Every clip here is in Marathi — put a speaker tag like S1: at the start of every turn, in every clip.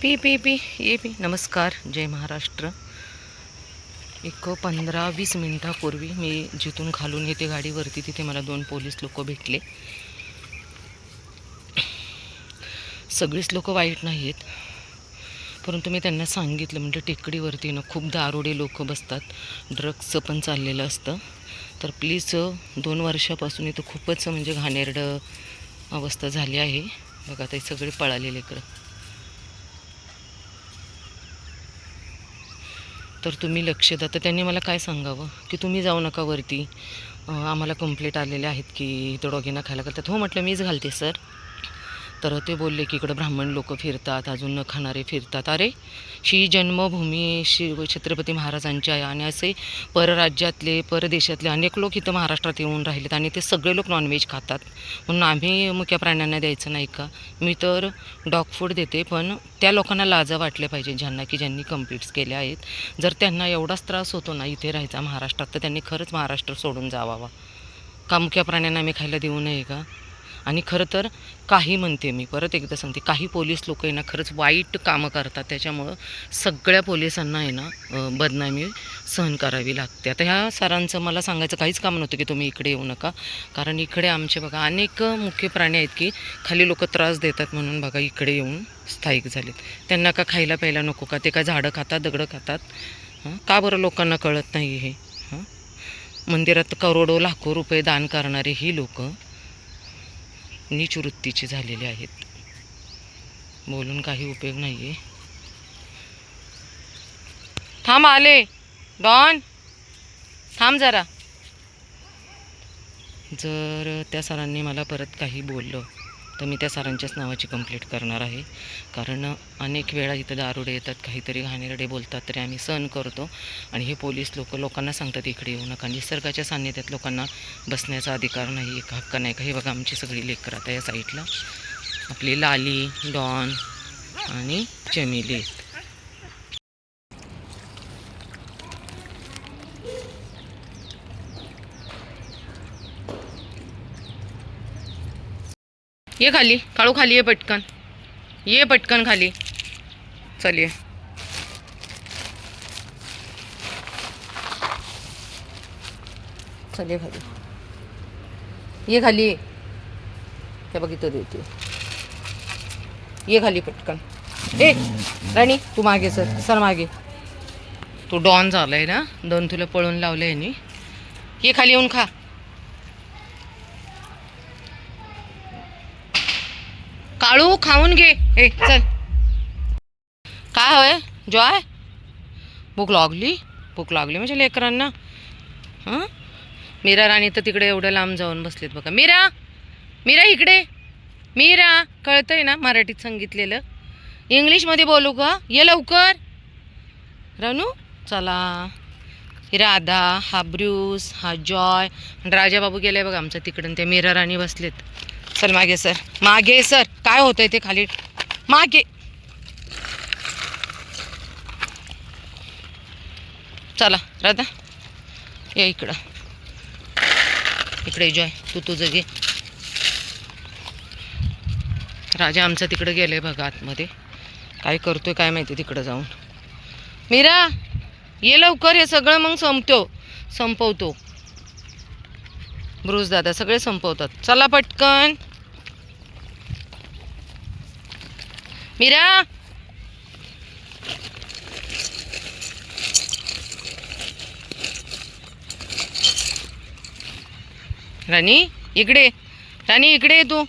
S1: पी पी पी ये पी. नमस्कार, जय महाराष्ट्र. एक 15-20 मिनटापूर्वी मी जिथून खालून येते गाडीवरती तिथे मला 2 पोलीस लोक भेटले. सगळीच लोक वाईट नाही आहेत, परंतु मी त्यांना सांगितलं म्हणजे टेकडीवरती ना खूप दारुडे लोक बसतात, ड्रग्सचं पण चाललेलं असतं. तर प्लीज 2 वर्षापासून इथं खूपच म्हणजे घाणेरडं अवस्था झाली आहे. बघा ते सगळे पळालेले लेकरं. तर तुम्ही लक्ष द्या. तर त्यांनी मला काय सांगावं की तुम्ही जाऊ नका वरती, आम्हाला कंप्लेंट आलेले आहेत की इथं डॉगींना खायला घालतात. हो म्हटलं मीच घालते सर. तर ते बोलले की इकडं ब्राह्मण लोक फिरतात, अजून न खाणारे फिरतात. अरे ही जन्मभूमी छत्रपती महाराजांची आहे आणि असे परराज्यातले परदेशातले अनेक लोक इथं महाराष्ट्रात येऊन राहिलेत आणि ते सगळे लोक नॉनव्हेज खातात. म्हणून आम्ही मुक्या प्राण्यांना द्यायचं नाही का? मी तर डॉग फूड देते, पण त्या लोकांना लाजा वाटल्या पाहिजे ज्यांनी कंप्लीट्स केल्या आहेत. जर त्यांना एवढाच त्रास होतो ना इथे राहायचा महाराष्ट्रात, तर त्यांनी खरंच महाराष्ट्र सोडून जावावा. का मुक्या प्राण्यांना आम्ही खायला देऊ नये का? आणि खरं तर काही म्हणते, मी परत एकदा सांगते, काही पोलीस लोक आहे ना खरंच वाईट कामं करतात. त्याच्यामुळं सगळ्या पोलिसांना आहे ना बदनामी सहन करावी लागते. आता ह्या सरांचं मला सांगायचं काहीच काम नव्हतं की तुम्ही इकडे येऊ नका, कारण इकडे आमचे बघा अनेक मुख्य प्राणी आहेत की खाली लोक त्रास देतात म्हणून बघा इकडे येऊन स्थायिक झालेत. त्यांना का खायला प्यायला नको का? ते का झाडं खातात, दगडं खातात? का बरं लोकांना कळत नाही हे? मंदिरात करोडो लाखो रुपये दान करणारे ही लोक नीच वृत्तीचे झालेले आहेत. बोलून काही उपयोग नाही आहे. थांब आले. डॉन थांब जरा. जर त्या सरांनी मला परत काही बोललं तर मी त्या सरांच्याच नावाची कंप्लेंट करणार आहे. कारण अनेक वेळा इथं दारुडे येतात, काहीतरी घाणेरडे बोलतात, तरी आम्ही सहन करतो. आणि हे पोलीस लोकांना सांगतात इकडे येऊ नका. निसर्गाच्या सान्निध्यात लोकांना बसण्याचा अधिकार नाही, एक हक्क नाही का? हे बघा आमची सगळी लेकरं आता या साईडला आपली लाली, डॉन आणि चमेली. ये खाली काळू, खाली ये पटकन, ये पटकन खाली. चल ये. चल ये खाली, ये खाली. हे बघितलं देते. ये खाली पटकन. ए राणी तू मागे सर, सर मागे. तू डॉन झालाय ना, दोन तुला पळून लावलं आहे नी. ये खाली येऊन खा. काळू खाऊन घे. ए चल. काय हवंय जॉय? भूक लागली म्हणजे लेकरांना. हां मीरा राणी तर तिकडे एवढ्या लांब जाऊन बसलेत बघा. मीरा इकडे. मीरा कळतंय ना मराठीत सांगितलेलं? इंग्लिशमध्ये बोलू का? ये लवकर. रानू चला. ही राधा, हा ब्रूस, हा जॉय, राजाबाबू गेलाय बघा आमच्या तिकडून. ते मीरा राणी बसलेत. चल मागे सर, मागे सर. काय होतंय ते खाली? मागे. चला राधा या इकडं. इकडे जॉय तू तुझं घे. राजा आमचा तिकडे गेलाय बघा आतमध्ये. काय करतोय काय माहिती तिकडं जाऊन. मीरा ये लवकर, हे सगळं मग संपवतो ब्रूस दादा, सगळे संपवतात. चला पटकन. मीरा राणी इकडे. राणी इकडे ये तू.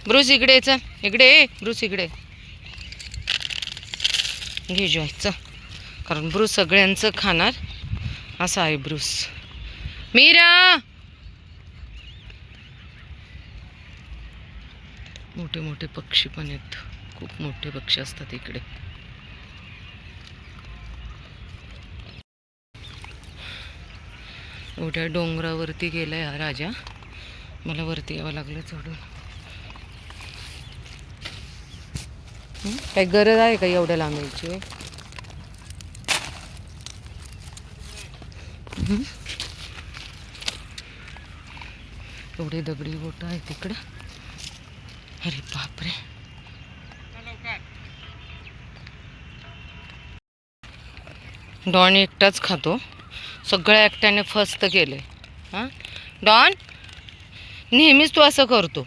S1: ब्रूस इकडे चल. इकडे ब्रूस इकडे घे जॉयचं, कारण ब्रूस सगळ्यांचं खाणार असं आहे ब्रूस. मीरा मोठे मोठे पक्षी पण आहेत, खूप मोठे पक्षी असतात इकडे. एवढ्या डोंगरावरती गेलाय हा राजा. मला वरती यावं लागलं चढून. काही गरज आहे का एवढ्या लांबायची? एवढे दगडी बोट आहे तिकडं. अरे बापरे. डॉन एकटाच खातो, सगळ्या एकट्याने फस्त केलं आहे. हां डॉन, नेहमीच तू असं करतो.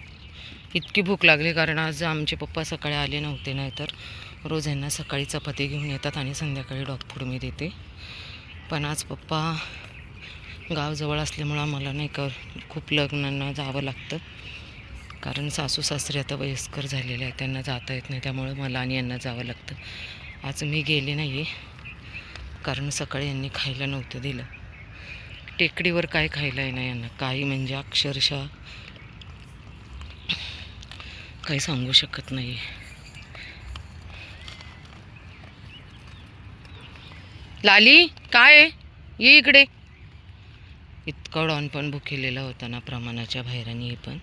S1: इतकी भूक लागली कारण आज आमचे पप्पा सकाळी आले नव्हते, नाही तर रोज यांना सकाळी चपाती घेऊन येतात आणि संध्याकाळी डॉग फूड मी देते. पण आज पप्पा गावजवळ असल्यामुळं आम्हाला नाही का खूप लग्नांना जावं लागतं, कारण सासू सासरे आता वयस्कर झालेले आहेत, त्यांना जाता येत नाही, त्यामुळे मला आणि यांना जावं लागतं. आज मी गेले नाही आहे कारण सकाळी यांनी खायला नव्हतं दिलं. टेकडीवर काय खायला आहे ना यांना, काही म्हणजे अक्षरशः काही सांगू शकत नाही. लाली काय आहे, ये इकडे. इतका डॉन पण भुकेलेला होता ना प्रमाणाच्या बाहेर, आणि हे पण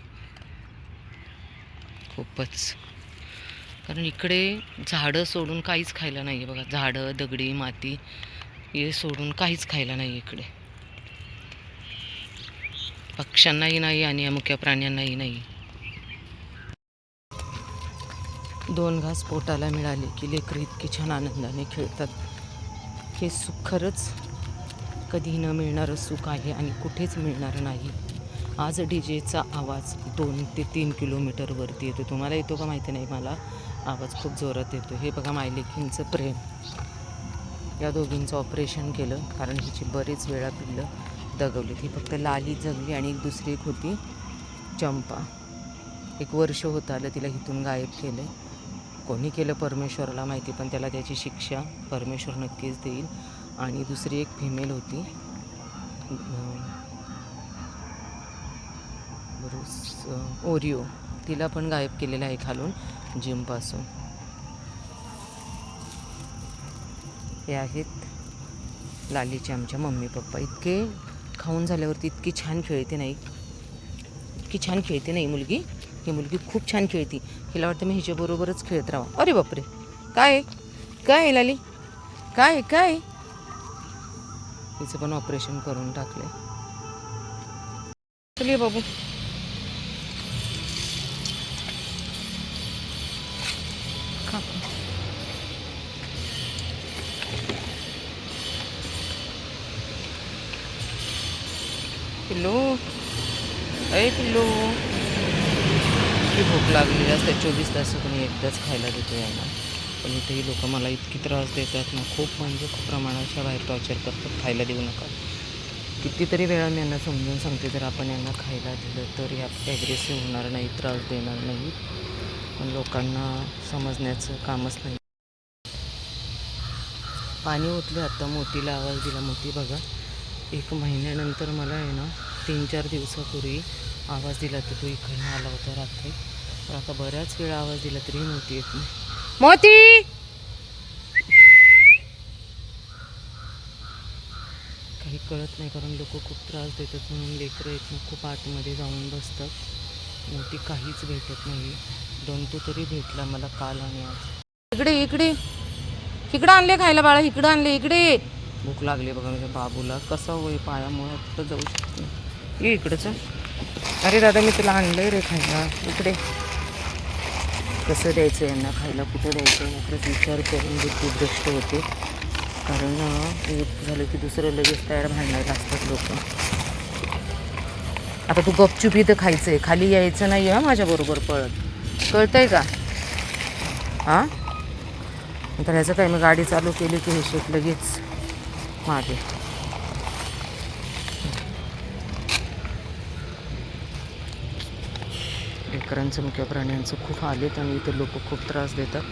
S1: खूपच. कारण इकडे झाडं सोडून काहीच खायला नाही आहे बघा, झाडं दगडी माती हे सोडून काहीच खायला नाही इकडे. पक्ष्यांनाही नाही आणि या मुक्या प्राण्यांनाही नाही. 2 घास पोटाला मिळाले की लेकरं इतकी छान आनंदाने खेळतात. हे सुख खरंच कधी न मिळणारं सुख आहे आणि कुठेच मिळणार नाही. आज डीजेचा आवाज 2 ते 3 किलोमीटरवरती येतो. तुम्हाला येतो का माहिती नाही, मला आवाज खूप जोरात येतो. हे बघा मायलेकींचं प्रेम. या दोघींचं ऑपरेशन केलं कारण हिची बरेच वेळा पिल्लं दगवली. ती फक्त लाली जगली आणि एक दुसरी एक होती चंपा. 1 वर्ष होत आलं तिला इथून गायब केलं. कोणी केलं परमेश्वराला माहिती, पण त्याला त्याची शिक्षा परमेश्वर नक्कीच देईल. आणि दुसरी एक फिमेल होती ओरिओ, तिला पण गायब केलेलं आहे खालून जिमपासून. हे आहेत लालीचे आमच्या मम्मी पप्पा. इतके खाऊन झाल्यावरती इतकी छान खेळते नाही, इतकी छान खेळते नाही मुलगी. ही मुलगी खूप छान खेळते. हिला वाटतं मी हिच्याबरोबरच खेळत राहावं. अरे बापरे, काय काय लाली, काय काय. हिचं पण ऑपरेशन करून टाकलंय. चलिए बाबू. खा. पिल्लू, अरे पिल्लू, की भूक लागलेली असते. 24 तासातून एकदाच खायला देतो यांना. पण इथेही लोक मला इतकी त्रास देतात ना, खूप म्हणजे खूप प्रमाणाच्या बाहेर टॉर्चर करतात. खायला देऊ नका. कितीतरी वेळा मी यांना समजून सांगते, जर आपण यांना खायला दिलं तर या ॲग्रेसिव्ह होणार नाही, त्रास देणार नाही. पण लोकांना समजण्याचं कामच नाही. पाणी ओतलं. आता मोतीला आवाज दिला. मोती बघा 1 महिन्यानंतर मला आहे ना 3-4 दिवसापूर्वी आवाज दिला, तर तो इकडनं आला होता रात्री. तर आता बऱ्याच वेळा आवाज दिला तरी मोती येत नाही. मोती, काही कळत नाही कारण लोक खूप त्रास देतात म्हणून लेकरं येत ना खूप आतमध्ये जाऊन बसतात. मोती काहीच भेटत नाही. दंतू तरी भेटला मला काल आणि आज. इकडे इकडे इकडं आणले खायला बाळा, इकडं आणले. इकडे भूक लागली बघा माझ्या बाबूला. कसा होई पायामुळे कुठं जाऊ शकत नाही. ये इकडचं. अरे दादा मी तुला आणलंय रे खायला. इकडे कसं द्यायचं यांना खायला, कुठं द्यायचं याकडे विचार करून बुद्धिभ्रष्ट होते. कारण एक झालं की दुसरं लगेच तयार भांडायला असतात लोक. आता तू गपचूप इथं खायचं आहे, खाली यायचं नाही आहे माझ्याबरोबर पळत. कळतंय का? हां, तर ह्याचं काय, मी गाडी चालू केली की हे शेत लगेच मागे. लेकरांचं मुख्य प्राण्यांचं खूप आलेत आणि इथे लोक खूप त्रास देतात.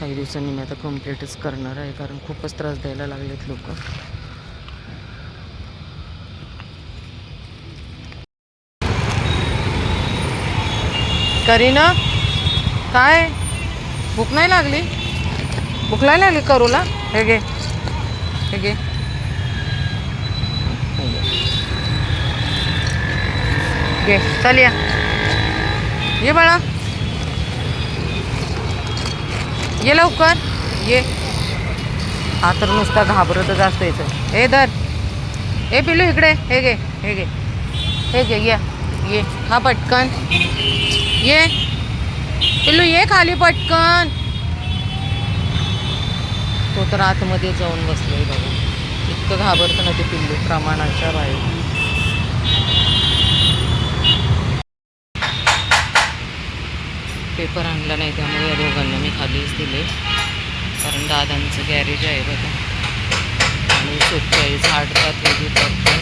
S1: काही दिवसांनी मी आता कंप्लीटच करणार आहे कारण खूपच त्रास द्यायला लागलेत लोक. करीना, काय भूक नाही लागली? भूक नाही लागली करूला? हे घे, हे घे. घे, चल या, ये बाळा, ये लवकर ये. हा तर नुसता घाबरतच असतं इथं. हे धर, हे पिल्लू इकडे, हे घे, हे घे, हे घे. या ये, हा पटकन ये पिल्लू, ये खाली पटकन. तो तर आतमध्ये जाऊन बसलोय बघा. इतकं घाबरतं ना ते पिल्लू प्रमाणाच्या बाहेर. पेपर आणला नाही त्यामुळे या दोघांना मी खालीच दिले, कारण दादांचं गॅरेज आहे बघा आणि स्वच्छ झाडतात हे करतात.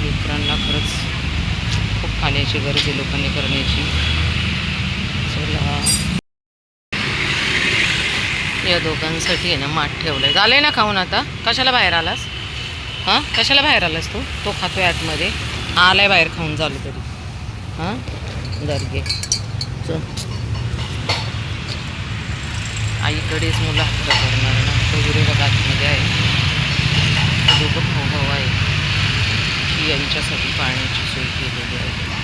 S1: लेकरांना खरंच खूप खाण्याची गरज आहे लोकांनी करण्याची. चला या दोघांसाठी आहे ना माठ ठेवलंय. झालंय ना खाऊन आता? कशाला बाहेर आलास? हां कशाला बाहेर आलास तू? तो खातोय आतमध्ये, आलाय बाहेर खाऊन झालं तरी. हां दर्गे चल आईकडेच मुलं हक्क करणार ना. तो हिरो बघा आतमध्ये आहे. दोघं भाऊ भाऊ आहे. ही यांच्यासाठी पाण्याची सोय केलेली आहे.